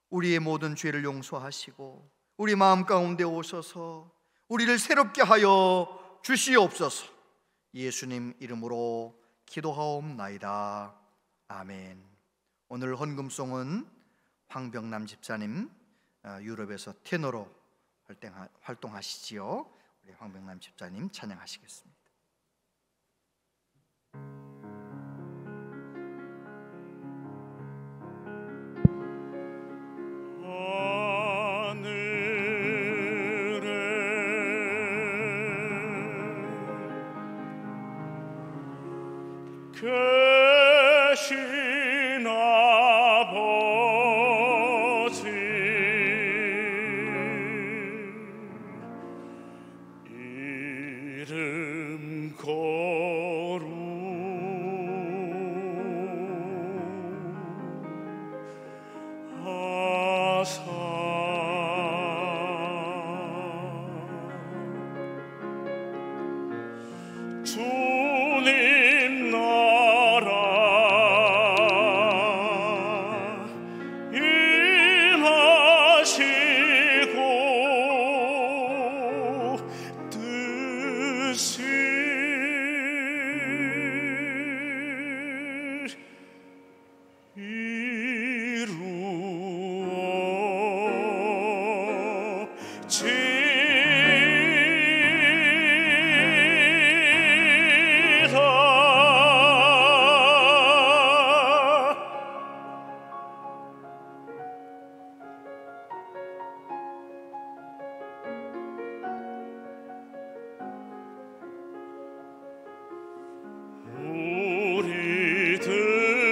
우리의 모든 죄를 용서하시고 우리 마음 가운데 오셔서 우리를 새롭게 하여 주시옵소서. 예수님 이름으로 기도하옵나이다. 아멘. 오늘 헌금송은 황병남 집사님, 유럽에서 테너로 활동하시지요. 우리 황병남 집사님 찬양하시겠습니다. 계신 아버지, 이름 거룩하사 주님 나라 임하시고 뜻이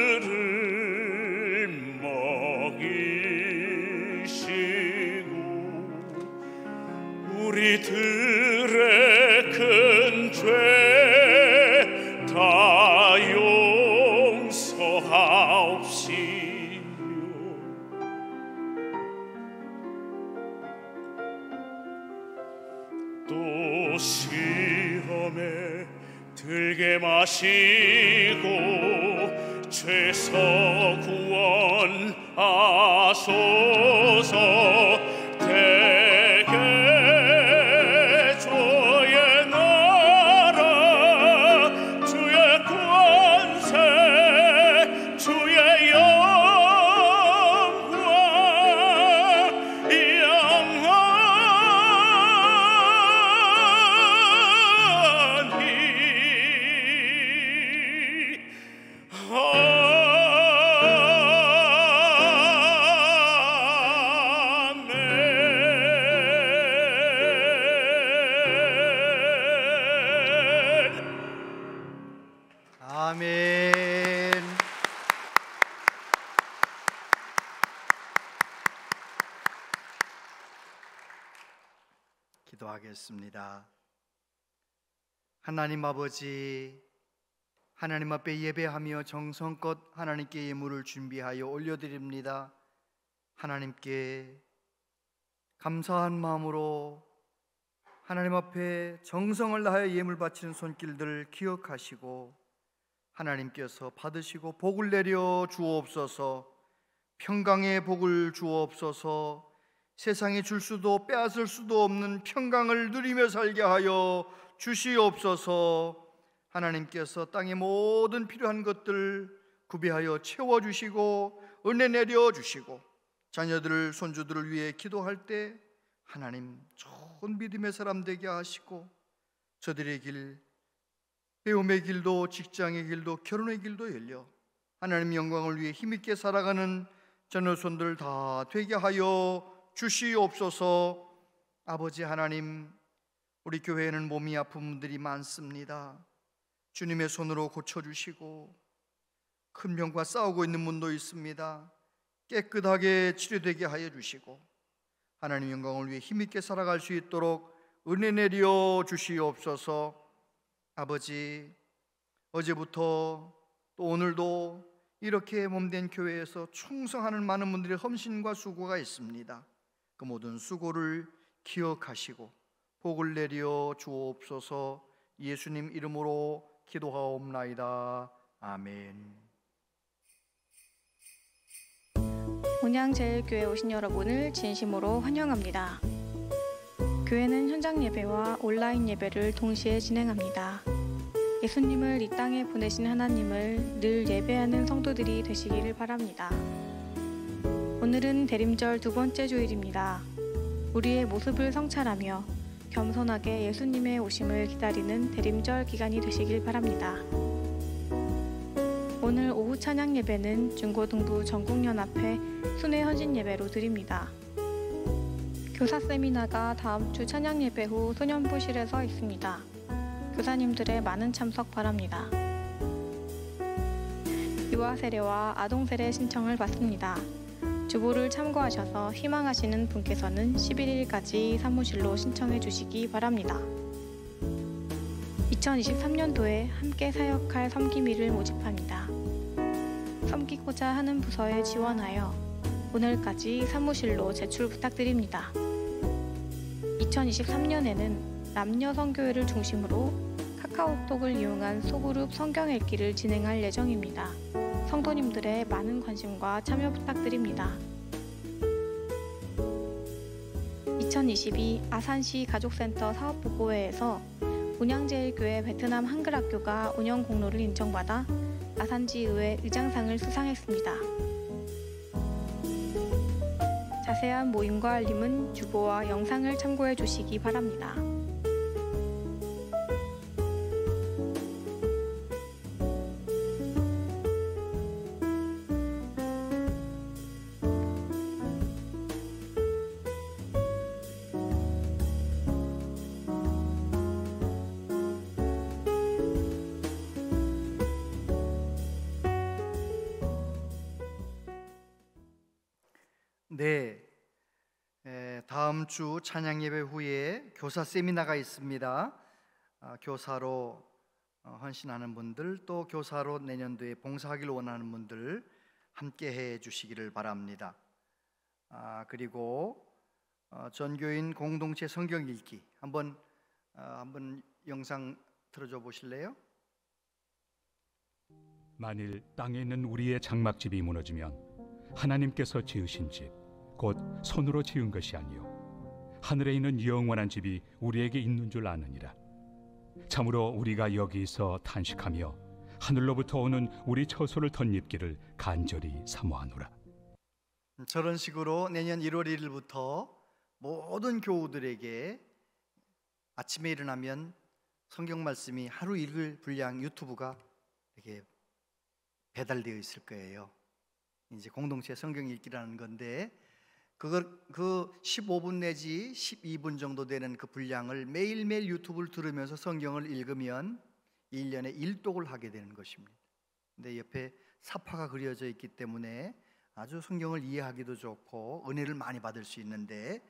우리들을 먹이시고 우리들의 큰 죄 다 용서하옵시며 또 시험에 들게 마시고 죄서 구원하소서. 대개 주의 나라 주의 권세 주의 영광 영원히 기도하겠습니다. 하나님 아버지, 하나님 앞에 예배하며 정성껏 하나님께 예물을 준비하여 올려드립니다. 하나님께 감사한 마음으로 하나님 앞에 정성을 다하여 예물 바치는 손길들을 기억하시고 하나님께서 받으시고 복을 내려 주옵소서. 평강의 복을 주옵소서. 세상에 줄 수도 빼앗을 수도 없는 평강을 누리며 살게 하여 주시옵소서. 하나님께서 땅의 모든 필요한 것들 구비하여 채워주시고 은혜 내려주시고 자녀들을 손주들을 위해 기도할 때 하나님 좋은 믿음의 사람 되게 하시고 저들의 길, 배움의 길도 직장의 길도 결혼의 길도 열려 하나님 영광을 위해 힘있게 살아가는 자녀손들 다 되게 하여 주시옵소서. 아버지 하나님, 우리 교회에는 몸이 아픈 분들이 많습니다. 주님의 손으로 고쳐주시고 큰 병과 싸우고 있는 분도 있습니다. 깨끗하게 치료되게 하여 주시고 하나님 영광을 위해 힘있게 살아갈 수 있도록 은혜 내려 주시옵소서. 아버지, 어제부터 또 오늘도 이렇게 몸된 교회에서 충성하는 많은 분들의 헌신과 수고가 있습니다. 그 모든 수고를 기억하시고 복을 내려 주옵소서. 예수님 이름으로 기도하옵나이다. 아멘. 온양제일교회 오신 여러분을 진심으로 환영합니다. 교회는 현장 예배와 온라인 예배를 동시에 진행합니다. 예수님을 이 땅에 보내신 하나님을 늘 예배하는 성도들이 되시기를 바랍니다. 오늘은 대림절 두 번째 주일입니다. 우리의 모습을 성찰하며 겸손하게 예수님의 오심을 기다리는 대림절 기간이 되시길 바랍니다. 오늘 오후 찬양 예배는 중고등부 전국연합회 순회 헌신 예배로 드립니다. 교사 세미나가 다음 주 찬양 예배 후 소년부실에서 있습니다. 교사님들의 많은 참석 바랍니다. 유아 세례와 아동 세례 신청을 받습니다. 주보를 참고하셔서 희망하시는 분께서는 11일까지 사무실로 신청해 주시기 바랍니다. 2023년도에 함께 사역할 섬김이를 모집합니다. 섬기고자 하는 부서에 지원하여 오늘까지 사무실로 제출 부탁드립니다. 2023년에는 남녀 선교회를 중심으로 카카오톡을 이용한 소그룹 성경 읽기를 진행할 예정입니다. 성도님들의 많은 관심과 참여 부탁드립니다. 2022 아산시 가족센터 사업보고회에서 온양제일교회 베트남 한글학교가 운영 공로를 인정받아 아산지의회 의장상을 수상했습니다. 자세한 모임과 알림은 주보와 영상을 참고해 주시기 바랍니다. 네, 다음 주 찬양 예배 후에 교사 세미나가 있습니다. 교사로 헌신하는 분들, 또 교사로 내년도에 봉사하기를 원하는 분들 함께 해 주시기를 바랍니다. 그리고 전교인 공동체 성경 읽기 한번 영상 틀어줘 보실래요? 만일 땅에 있는 우리의 장막집이 무너지면 하나님께서 지으신 집 곧 손으로 지은 것이 아니요 하늘에 있는 영원한 집이 우리에게 있는 줄 아느니라. 참으로 우리가 여기서 탄식하며 하늘로부터 오는 우리 처소를 덧입기를 간절히 사모하노라. 저런 식으로 내년 1월 1일부터 모든 교우들에게 아침에 일어나면 성경 말씀이 하루 읽을 분량 유튜브가 이렇게 배달되어 있을 거예요. 이제 공동체 성경 읽기라는 건데 그 15분 내지 12분 정도 되는 그 분량을 매일매일 유튜브를 들으면서 성경을 읽으면 1년에 1독을 하게 되는 것입니다. 근데 옆에 사파가 그려져 있기 때문에 아주 성경을 이해하기도 좋고 은혜를 많이 받을 수 있는데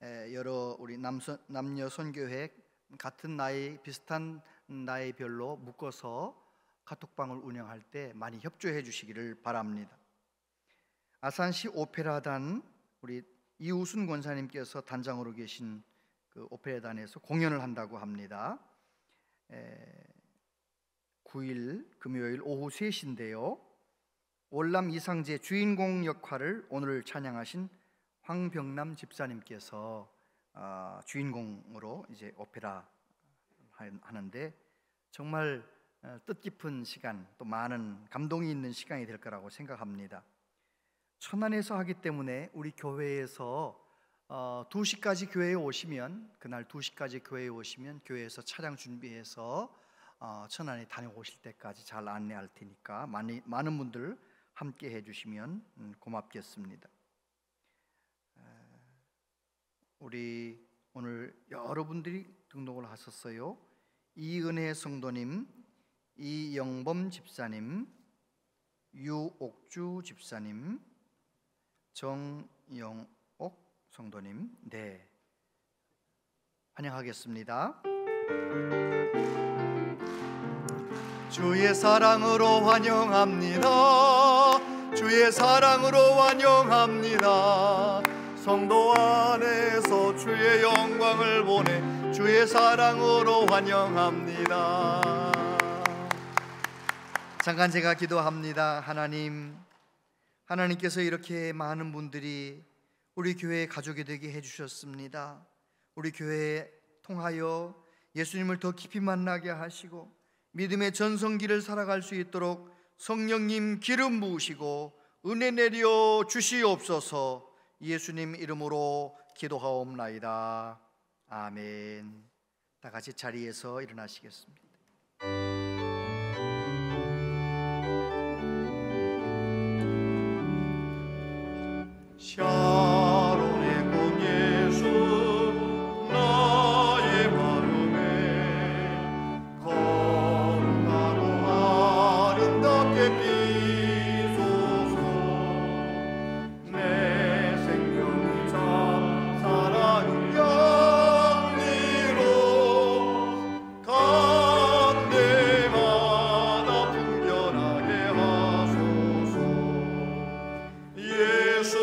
여러 우리 남녀 선교회 같은 나이 비슷한 나이별로 묶어서 카톡방을 운영할 때 많이 협조해 주시기를 바랍니다. 아산시 오페라단 우리 이우순 권사님께서 단장으로 계신 그 오페라단에서 공연을 한다고 합니다. 9일 금요일 오후 3시인데요. 월남 이상제 주인공 역할을 오늘 찬양하신 황병남 집사님께서 주인공으로 이제 오페라 하는데 정말 뜻깊은 시간, 또 많은 감동이 있는 시간이 될 거라고 생각합니다. 천안에서 하기 때문에 우리 교회에서 2시까지 교회에 오시면, 그날 2시까지 교회에 오시면 교회에서 차량 준비해서 천안에 다녀오실 때까지 잘 안내할 테니까 많은 분들 함께 해주시면 고맙겠습니다. 우리 오늘 여러분들이 등록을 하셨어요. 이은혜 성도님, 이영범 집사님, 유옥주 집사님, 정영옥 성도님, 네, 환영하겠습니다. 주의 사랑으로 환영합니다. 주의 사랑으로 환영합니다. 성도 안에서 주의 영광을 보내 주의 사랑으로 환영합니다. 잠깐 제가 기도합니다. 하나님께서 이렇게 많은 분들이 우리 교회의 가족이 되게 해주셨습니다. 우리 교회에 통하여 예수님을 더 깊이 만나게 하시고 믿음의 전성기를 살아갈 수 있도록 성령님 기름 부으시고 은혜 내려 주시옵소서. 예수님 이름으로 기도하옵나이다. 아멘. 다 같이 자리에서 일어나시겠습니다. 샤론의 꽃 예수 나의 마음에 거룩하고 아름답게 피소서. 내 생명이 참 살아있는 양리로 간 데마다 풍겨나게 하소서. 예수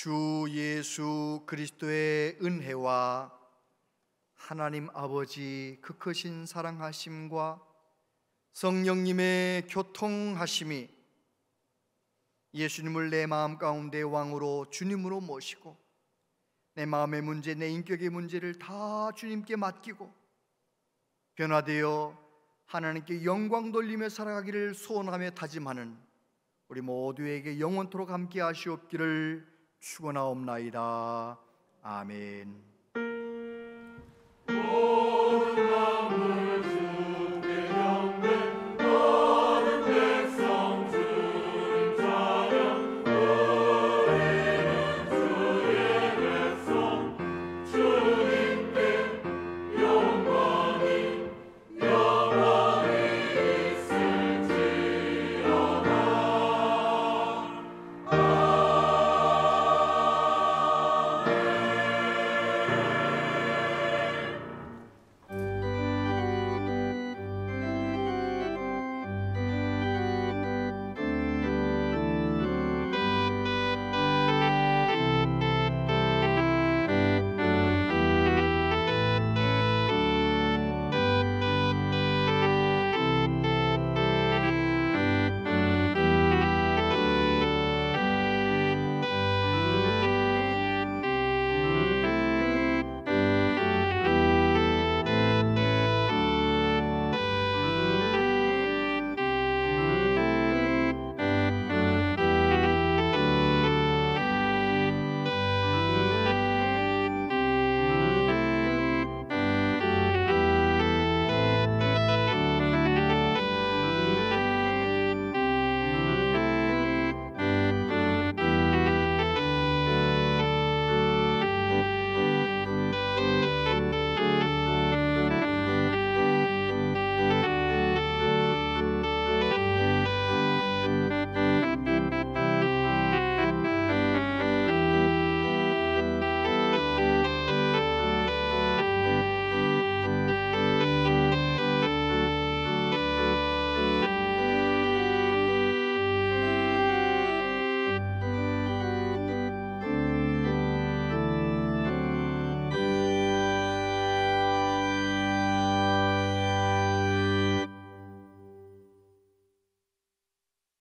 주 예수 그리스도의 은혜와 하나님 아버지 그 크신 사랑하심과 성령님의 교통하심이 예수님을 내 마음 가운데 왕으로 주님으로 모시고 내 마음의 문제, 내 인격의 문제를 다 주님께 맡기고 변화되어 하나님께 영광 돌리며 살아가기를 소원하며 다짐하는 우리 모두에게 영원토록 함께 하시옵기를 축원하옵나이다. 아멘.